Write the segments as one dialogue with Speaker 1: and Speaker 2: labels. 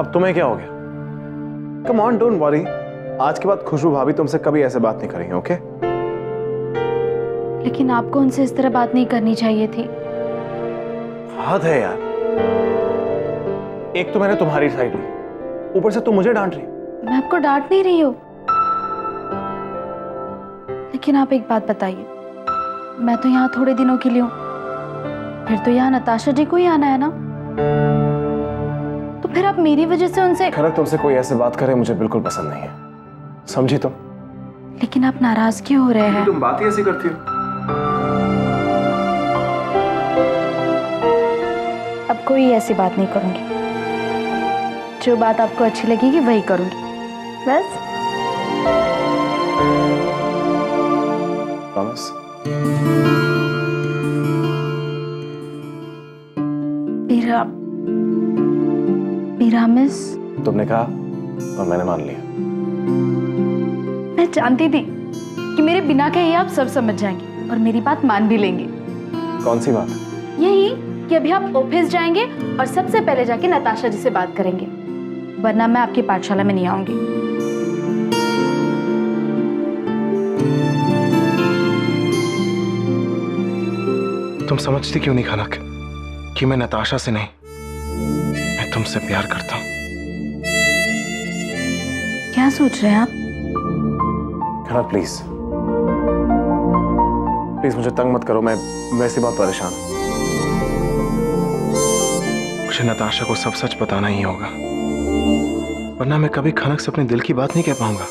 Speaker 1: अब तुम्हें क्या हो गया? Come on, don't worry. आज के बाद खुशबू भाभी तुमसे कभी ऐसे बात नहीं करेंगे, ओके?
Speaker 2: लेकिन आपको उनसे इस तरह बात नहीं करनी चाहिए थी।
Speaker 1: हद है यार। एक तो मैंने तुम्हारी साइड ली, ऊपर से तुम मुझे डांट रही।
Speaker 2: मैं आपको डांट नहीं रही हूँ, लेकिन आप एक बात बताइए, मैं तो यहाँ थोड़े दिनों के लिए हूँ, फिर तो यहाँ नताशा जी को ही आना है ना, तो फिर आप मेरी वजह से उनसे।
Speaker 1: खनक, तुमसे कोई ऐसे बात करे मुझे बिल्कुल पसंद नहीं है, समझी तुम?
Speaker 2: लेकिन आप नाराज क्यों हो रहे हैं?
Speaker 1: तुम बात ही ऐसी करती हो।
Speaker 2: अब कोई ऐसी बात नहीं करूंगी, जो बात आपको अच्छी लगेगी वही करूंगी, बस।
Speaker 1: प्रॉमिस?
Speaker 2: पिरामिस?
Speaker 1: तुमने कहा और मैंने मान लिया।
Speaker 2: मैं जानती थी कि मेरे बिना कहे आप सब समझ जाएंगे और मेरी बात मान भी लेंगे।
Speaker 1: कौन सी बात?
Speaker 2: यही कि अभी आप ऑफिस जाएंगे और सबसे पहले जाके नताशा जी से बात करेंगे, वरना मैं आपकी पाठशाला में नहीं आऊंगी।
Speaker 1: तुम समझती क्यों नहीं खनक कि मैं नताशा से नहीं, मैं तुमसे प्यार करता हूं।
Speaker 2: क्या सोच रहे हैं आप?
Speaker 1: खनक प्लीज प्लीज मुझे तंग मत करो, मैं वैसे बहुत परेशान हूं। मुझे नताशा को सब सच बताना ही होगा, वरना मैं कभी खनक से अपने दिल की बात नहीं कह पाऊंगा।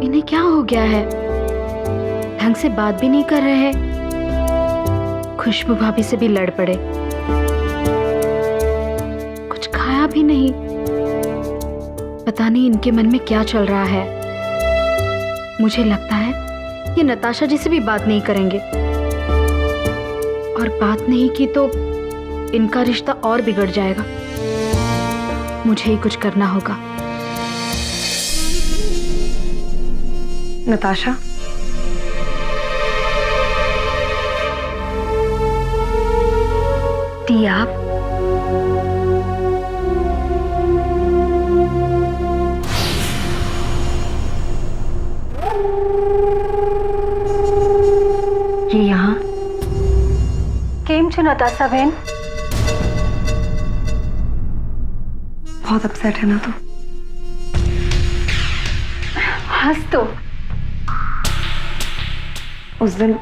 Speaker 2: इन्हें क्या हो गया है? ढंग से बात भी नहीं कर रहे हैं, खुशबू भाभी से भी लड़ पड़े, कुछ खाया भी नहीं। पता नहीं इनके मन में क्या चल रहा है। मुझे लगता है ये नताशा जी से भी बात नहीं करेंगे, और बात नहीं की तो इनका रिश्ता और बिगड़ जाएगा। मुझे ही कुछ करना होगा।
Speaker 3: नताशा,
Speaker 2: टी आप?
Speaker 3: ये यहाँ
Speaker 2: केम छो नताशा बहन?
Speaker 3: बहुत अपसेट है ना तू?
Speaker 2: हंस तो।
Speaker 3: उस दिन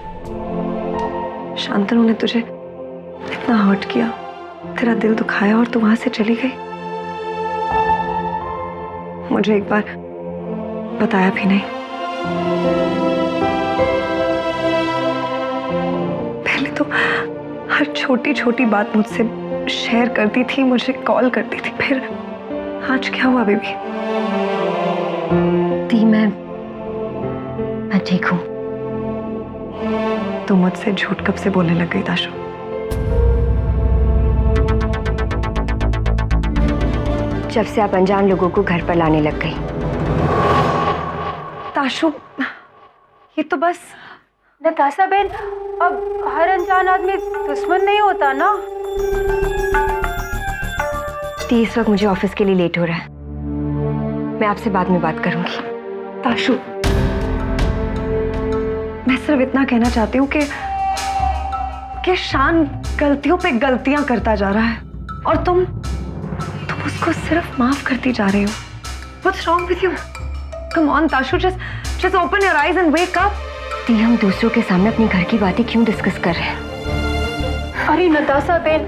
Speaker 3: शांतनु ने तुझे इतना हर्ट किया, तेरा दिल दुखाया और तू वहां से चली गई। मुझे एक बार बताया भी नहीं। पहले तो हर छोटी छोटी बात मुझसे शेयर करती थी, मुझे कॉल करती थी, फिर आज क्या हुआ बेबी?
Speaker 2: ती मैं ठीक हूँ।
Speaker 3: तू मुझसे झूठ कब से बोलने लग गई ताशु?
Speaker 4: जब से आप अनजान लोगों को घर पर लाने लग गई।
Speaker 3: ताशु, ये तो बस।
Speaker 2: नताशा बहन, अब हर अनजान आदमी दुश्मन नहीं होता ना।
Speaker 4: 30 वक्त मुझे ऑफिस के लिए लेट हो रहा है, मैं आपसे बाद में बात करूंगी।
Speaker 3: ताशु, मैं सिर्फ इतना कहना चाहती हूँ कि शान गलतियों पे गलतियां करता जा रहा है और तुम उसको सिर्फ माफ करती जा रही हो। What's wrong with you? Come on, Tashu, just open your eyes and wake up.
Speaker 4: ती, हम दूसरों के सामने अपनी घर की बातें क्यों डिस्कस कर रहे हैं?
Speaker 2: अरे नताशा बहन,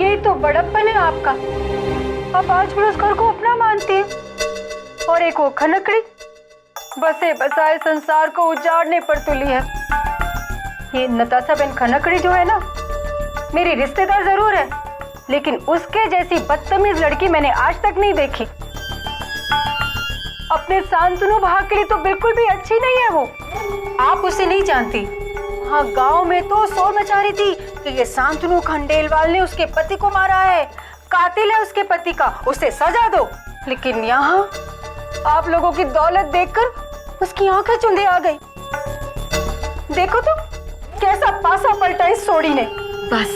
Speaker 2: यही तो बड़प्पन है आपका। आप आज भी उस घर को अपना मानती हैं, और एक वो खनकड़ी बसे बसाए संसार को उजाड़ने पर तुली है। ये नताशा बहन खनकड़ी जो है ना, मेरी रिश्तेदार जरूर है, लेकिन उसके जैसी बदतमीज लड़की मैंने आज तक नहीं देखी। अपने शांतनु भाग के लिए तो बिल्कुल भी अच्छी नहीं है वो। आप उसे नहीं जानती। हाँ, गांव में तो शोर मचा रही थी कि ये शांतनु खंडेलवाल ने उसके पति को मारा है, कातिल है उसके पति का, उसे सजा दो। लेकिन यहाँ आप लोगों की दौलत देखकर उसकी आंखें चुंधी आ गई। देखो तो कैसा पासा पलटा इस सोड़ी ने।
Speaker 4: बस,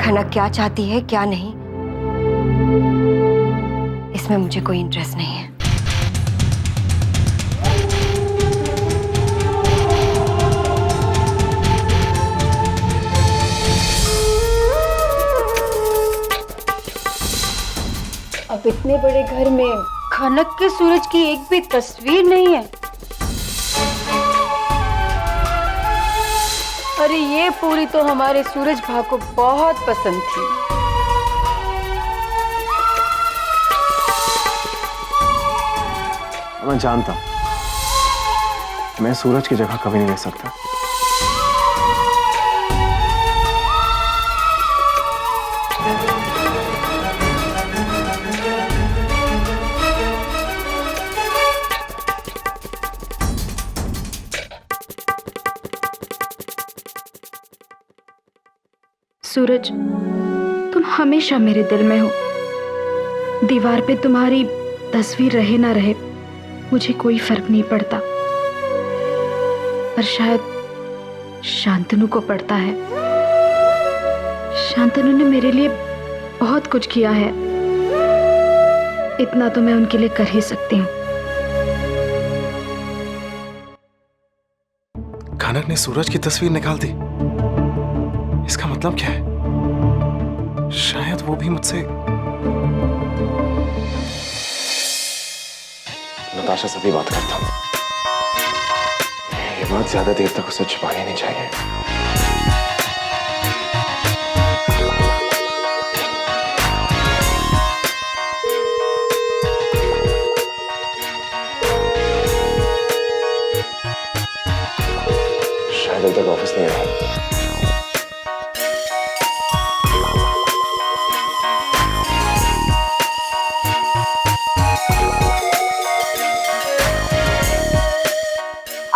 Speaker 4: खनक क्या चाहती है क्या नहीं, इसमें मुझे कोई इंटरेस्ट नहीं है।
Speaker 2: अब इतने बड़े घर में खनक के सूरज की एक भी तस्वीर नहीं है। अरे ये पूरी तो हमारे सूरज भा को बहुत पसंद थी।
Speaker 1: मैं जानता हूं, मैं सूरज की जगह कभी नहीं ले सकता।
Speaker 5: सूरज, तुम हमेशा मेरे दिल में हो। दीवार पे तुम्हारी तस्वीर रहे ना रहे मुझे कोई फर्क नहीं पड़ता, पर शायद शांतनु को पड़ता है। शांतनु ने मेरे लिए बहुत कुछ किया है, इतना तो मैं उनके लिए कर ही सकती हूँ।
Speaker 1: खनक ने सूरज की तस्वीर निकाल दी, इसका मतलब क्या है? शायद वो भी मुझसे। नताशा से भी बात करता हूं। ये बात ज्यादा देर तक उसे छुपानी नहीं चाहिए। शायद अभी तक ऑफिस नहीं आया।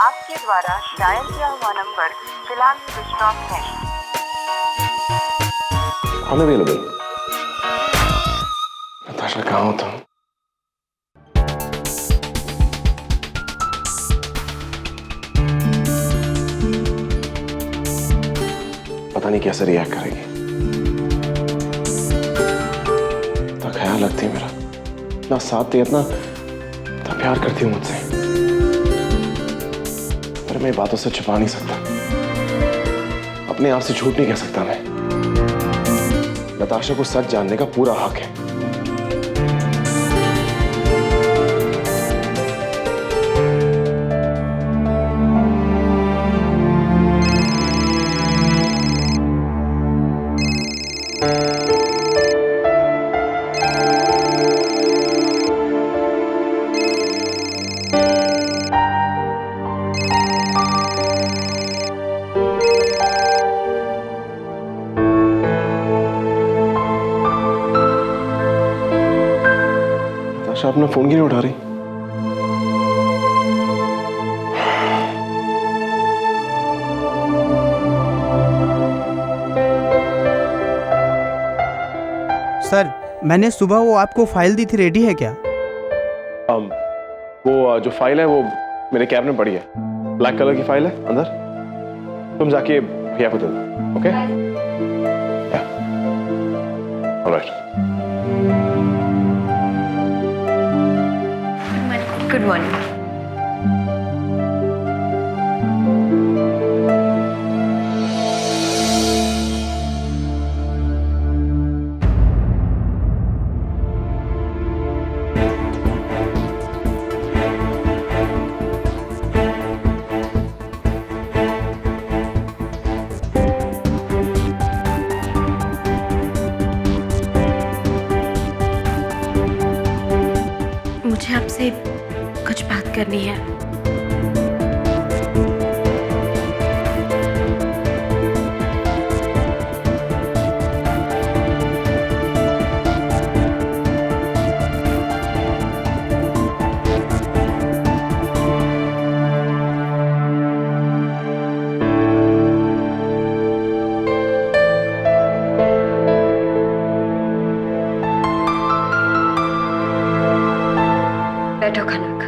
Speaker 6: आपके द्वारा डायल किया हुआ नंबर फिलहाल स्विच ऑफ है।
Speaker 1: अनअवेलेबल। नताशा कहाँ हो तुम? पता नहीं कैसे रिएक्ट करेगी। इतना ख्याल रखती है मेरा, इतना साथ दे, इतना प्यार करती हूँ मुझसे, पर मैं बातों से छुपा नहीं सकता। अपने आप से झूठ नहीं कह सकता मैं। नताशा को सच जानने का पूरा हक है। नताशा अपना फोन क्यों नहीं उठा रही?
Speaker 7: सर, मैंने सुबह वो आपको फाइल दी थी, रेडी है क्या?
Speaker 1: वो जो फाइल है वो मेरे कैब में पड़ी है। ब्लैक कलर की फाइल है अंदर। तुम जाके भैया को दे दो। ओके? ऑलराइट।
Speaker 4: Good morning.
Speaker 5: मुझे आपसे कुछ बात करनी है।
Speaker 4: बैठो खनक।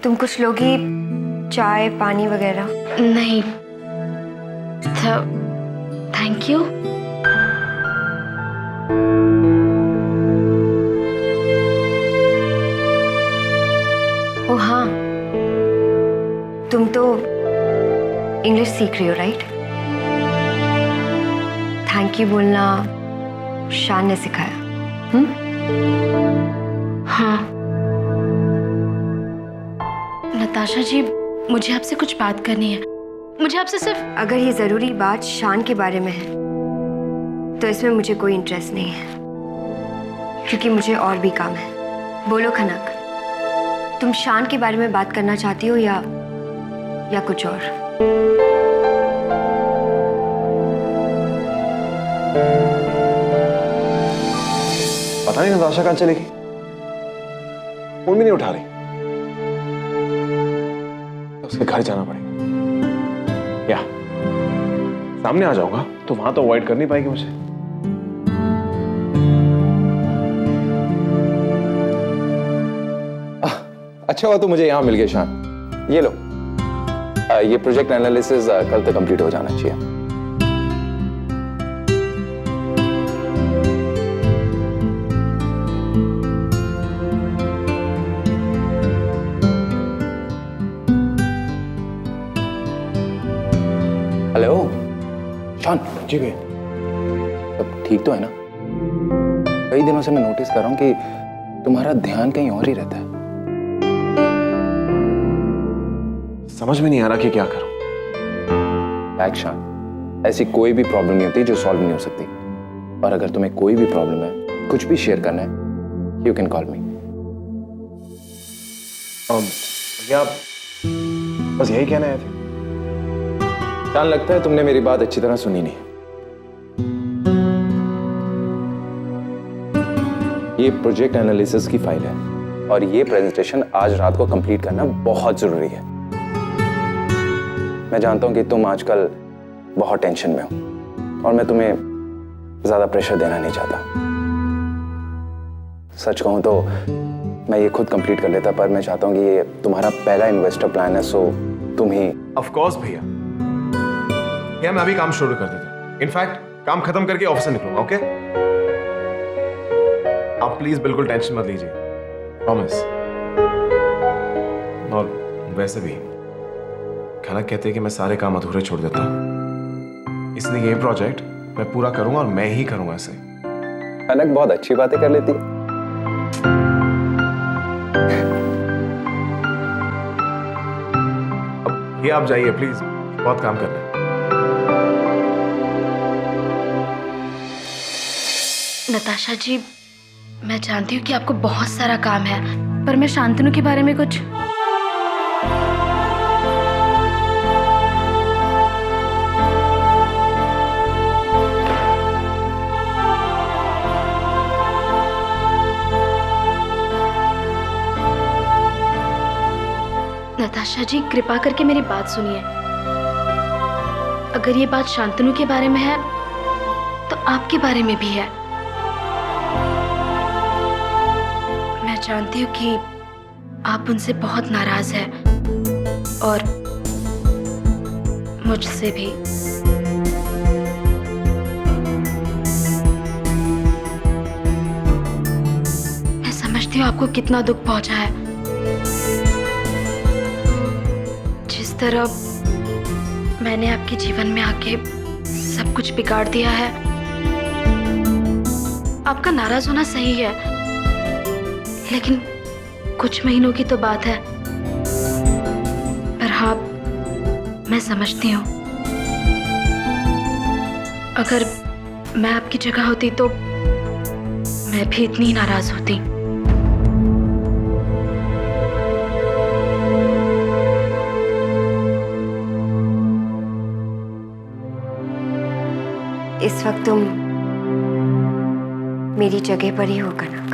Speaker 4: तुम कुछ लोगी? चाय पानी वगैरह?
Speaker 5: नहीं, थैंक यू।
Speaker 4: ओ हाँ, तुम तो इंग्लिश सीख रही हो, राइट? थैंक यू बोलना शान ने सिखाया।
Speaker 5: हाँ नताशा जी, मुझे आपसे कुछ बात करनी है। मुझे आपसे सिर्फ
Speaker 4: अगर ये जरूरी बात शान के बारे में है तो इसमें मुझे कोई इंटरेस्ट नहीं है, क्योंकि मुझे और भी काम है। बोलो खनक, तुम शान के बारे में बात करना चाहती हो या कुछ और?
Speaker 1: पता नहीं नताशा कहाँ चली गई, फोन भी नहीं उठा रही। तो उसके घर जाना पड़ेगा, या सामने आ जाऊंगा तो वहां तो अवॉइड कर नहीं पाएगी मुझे।
Speaker 8: अच्छा हुआ तो मुझे यहाँ मिल गया शान। ये लो, ये प्रोजेक्ट एनालिसिस कल तक कंप्लीट हो जाना चाहिए। हेलो शान।
Speaker 1: जी भैया।
Speaker 8: सब ठीक तो है ना? कई दिनों से मैं नोटिस कर रहा हूँ कि तुम्हारा ध्यान कहीं और ही रहता है।
Speaker 1: समझ में नहीं आ रहा कि क्या करूं।
Speaker 8: शान, ऐसी कोई भी प्रॉब्लम नहीं होती जो सॉल्व नहीं हो सकती, और अगर तुम्हें कोई भी प्रॉब्लम है, कुछ भी शेयर करना है, यू कैन कॉल मी।
Speaker 1: क्या बस यही कहना है?
Speaker 8: शान, लगता है तुमने मेरी बात अच्छी तरह सुनी नहीं। ये प्रोजेक्ट एनालिसिस की फाइल है और ये प्रेजेंटेशन आज रात को कंप्लीट करना बहुत जरूरी है। मैं जानता हूं कि तुम आजकल बहुत टेंशन में हो और मैं तुम्हें ज्यादा प्रेशर देना नहीं चाहता। सच कहूं तो मैं ये खुद कंप्लीट कर लेता, पर मैं चाहता हूं कि ये तुम्हारा पहला इन्वेस्टर प्लान है, सो तुम ही।
Speaker 1: ऑफ कोर्स भैया, मैं अभी काम शुरू कर देता हूं। इनफैक्ट काम खत्म करके ऑफिस से निकलूंगा। ओके, आप प्लीज बिल्कुल टेंशन मत लीजिए, प्रॉमिस। और वैसे भी खनक कहते हैं कि मैं सारे काम अधूरे छोड़ देता हूं, इसलिए ये प्रोजेक्ट मैं पूरा करूंगा और मैं ही करूंगा इसे।
Speaker 8: खनक बहुत अच्छी बातें कर लेती है।
Speaker 1: अब ये आप जाइए प्लीज, बहुत काम करना है।
Speaker 5: नताशा जी, मैं जानती हूँ कि आपको बहुत सारा काम है, पर मैं शांतनु के बारे में कुछ। नताशा जी, कृपा करके मेरी बात सुनिए। अगर ये बात शांतनु के बारे में है तो आपके बारे में भी है। मैं जानती हूँ कि आप उनसे बहुत नाराज हैं और मुझसे भी। मैं समझती हूँ आपको कितना दुख पहुंचा है। जिस तरह मैंने आपके जीवन में आके सब कुछ बिगाड़ दिया है, आपका नाराज होना सही है, लेकिन कुछ महीनों की तो बात है। पर हाँ, मैं समझती हूँ, अगर मैं आपकी जगह होती तो मैं भी इतनी नाराज होती।
Speaker 4: इस वक्त तुम मेरी जगह पर ही हो कनक।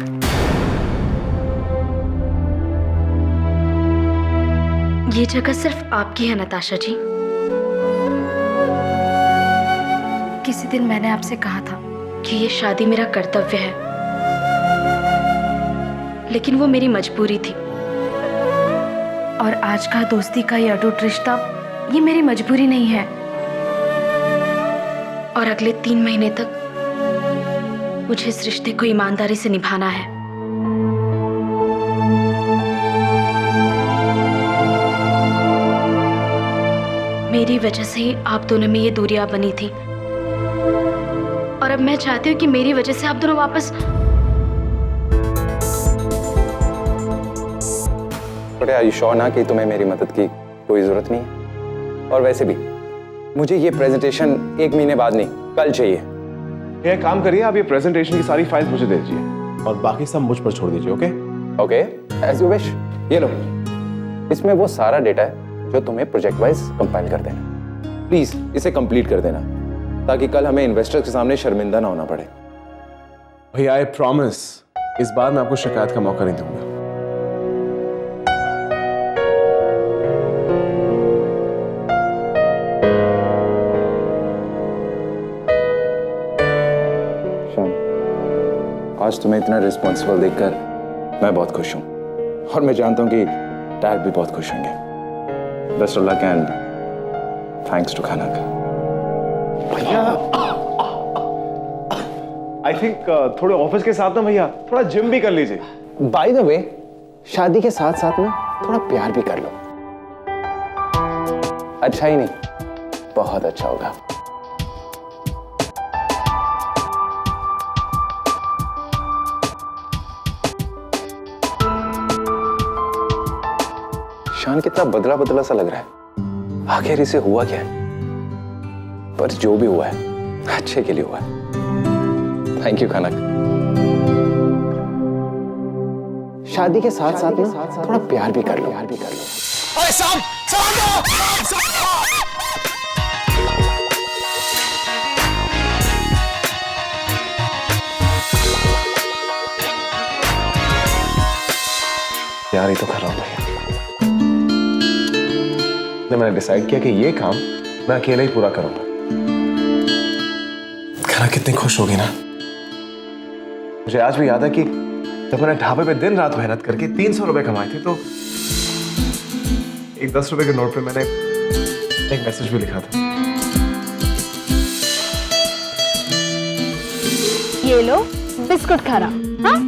Speaker 5: ये जगह सिर्फ आपकी है नताशा जी। किसी दिन मैंने आपसे कहा था कि ये शादी मेरा कर्तव्य है, लेकिन वो मेरी मजबूरी थी। और आज का दोस्ती का ये अटूट रिश्ता, ये मेरी मजबूरी नहीं है। और अगले 3 महीने तक मुझे इस रिश्ते को ईमानदारी से निभाना है। मेरी वजह से ही आप दोनों में ये दूरियां बनी थी, और अब मैं चाहती हूँ कि मेरी वजह से आप दोनों वापस।
Speaker 8: बट आर यू श्योर ना कि तुम्हें मेरी मदद की कोई जरूरत नहीं है? और वैसे भी मुझे ये प्रेजेंटेशन 1 महीने बाद नहीं, कल चाहिए।
Speaker 1: ये काम करिए, आप ये प्रेजेंटेशन की सारी फाइल्स मुझे दे दीजिए और बाकी सब मुझ पर छोड़ दीजिए। Okay
Speaker 8: okay, as you wish. ये लो, इसमें वो सारा डेटा है जो तुम्हें प्रोजेक्ट वाइज कंपाइल कर देना। प्लीज इसे कंप्लीट कर देना ताकि कल हमें इन्वेस्टर्स के सामने शर्मिंदा ना होना पड़े।
Speaker 1: भैया आई प्रॉमिस, इस बार मैं आपको शिकायत का मौका नहीं दूंगा।
Speaker 8: आज तुम्हें इतना रिस्पॉन्सिबल देखकर मैं बहुत खुश हूं, और मैं जानता हूं कि डैड भी बहुत खुश होंगे। Best of luck and thanks to Khanak.
Speaker 1: भैया आई थिंक थोड़े ऑफिस के साथ ना भैया थोड़ा जिम भी कर लीजिए।
Speaker 8: बाय द वे, शादी के साथ साथ में थोड़ा प्यार भी कर लो। अच्छा ही नहीं, बहुत अच्छा होगा। शान कितना बदला बदला सा लग रहा है। आखिर इसे हुआ क्या है? पर जो भी हुआ है अच्छे के लिए हुआ है। थैंक यू खनक। शादी के साथ साथ में थोड़ा प्यार भी कर लो।
Speaker 1: अरे साहब, यार ये तो कर रहा हूं भैया। मैंने डिसाइड किया कि ये काम मैं अकेले ही पूरा करूंगा। खाना कितनी खुश होगी ना। मुझे आज भी याद है कि जब मैंने ढाबे पे दिन रात मेहनत करके 300 रुपए कमाए थे, तो एक 10 रुपए के नोट पे मैंने एक मैसेज भी लिखा था।
Speaker 5: ये लो बिस्कुट खाना। हाँ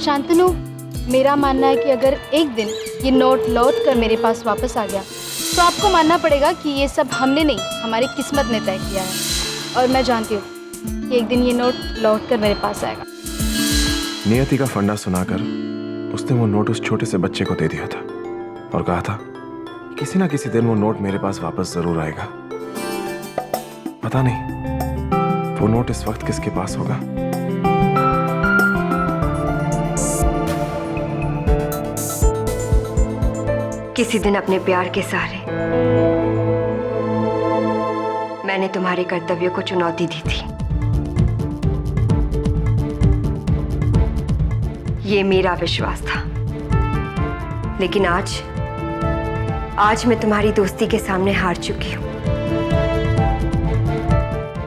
Speaker 5: शांतनु, मेरा मानना है कि अगर एक दिन ये नोट लौट कर मेरे पास वापस आ गया तो आपको मानना पड़ेगा कि ये सब हमने नहीं, हमारी किस्मत ने तय किया है। और मैं जानती हूँ कि एक दिन ये नोट लौट कर मेरे पास आएगा।
Speaker 1: नियति का फंडा सुनाकर उसने वो नोट उस छोटे से बच्चे को दे दिया था और कहा था किसी ना किसी दिन वो नोट मेरे पास वापस जरूर आएगा। पता नहीं वो नोट इस वक्त किसके पास होगा।
Speaker 4: किसी दिन अपने प्यार के सहारे मैंने तुम्हारे कर्तव्यों को चुनौती दी थी। ये मेरा विश्वास था, लेकिन आज मैं तुम्हारी दोस्ती के सामने हार चुकी हूं,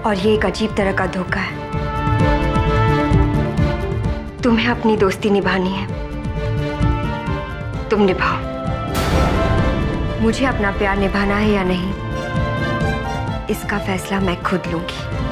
Speaker 4: और ये एक अजीब तरह का धोखा है। तुम्हें अपनी दोस्ती निभानी है, तुम निभाओ। मुझे अपना प्यार निभाना है या नहीं, इसका फैसला मैं खुद लूंगी।